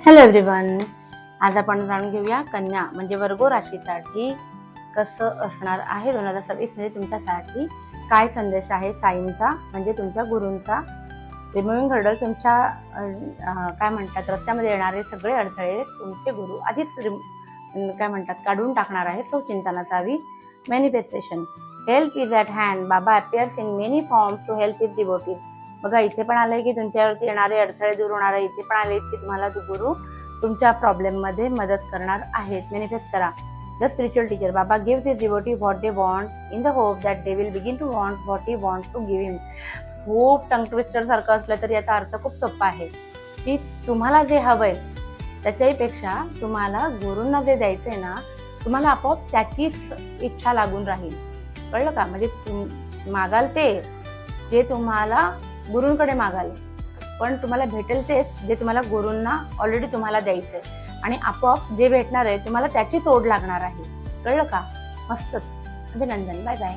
Hello everyone, आज आपण जाणून घेऊया कन्या म्हणजे वर्ग राशीसाठी कसं असणार आहे 2026 मध्ये तुमच्यासाठी काय संदेश आहे साईंचा म्हणजे तुमच्या गुरूंचा. रिमुव्हिंग हर्डल तुमच्या काय म्हणतात रस्त्यामध्ये येणारे सगळे अडथळे तुमचे गुरु आधीच काय म्हणतात काढून टाकणार आहेत. तो चिंता नसावी. Manifestation help is at hand. Baba appears in many forms to help is devotees. बघा इथे पण आलंय की तुमच्यावरती येणारे अडथळे दूर होणार आहे. इथे पण आले की तुम्हाला गुरु तुमच्या प्रॉब्लेम मध्ये मदत करणार आहेत. मॅनिफेस्ट करा. The spiritual teacher Baba give his devotee what they want in the hope that they will begin to want what he wants to give him. खूप टंग ट्विस्टर सारखं असलं तरी याचा अर्थ खूप सोपा आहे की तुम्हाला जे हवंय त्याच्याहीपेक्षा तुम्हाला गुरूंना जे द्यायचंय ना तुम्हाला आपोआप त्याचीच इच्छा लागून राहील. कळलं का? म्हणजे मागाल ते जे तुम्हाला गुरूंकडे मागाल पण तुम्हाला भेटेल तेच जे तुम्हाला गुरूंना ऑलरेडी तुम्हाला द्यायचंय आणि आपोआप जे भेटणार आहे तुम्हाला त्याची तोड लागणार आहे. कळलं का? मस्तच. अभिनंदन. Bye bye.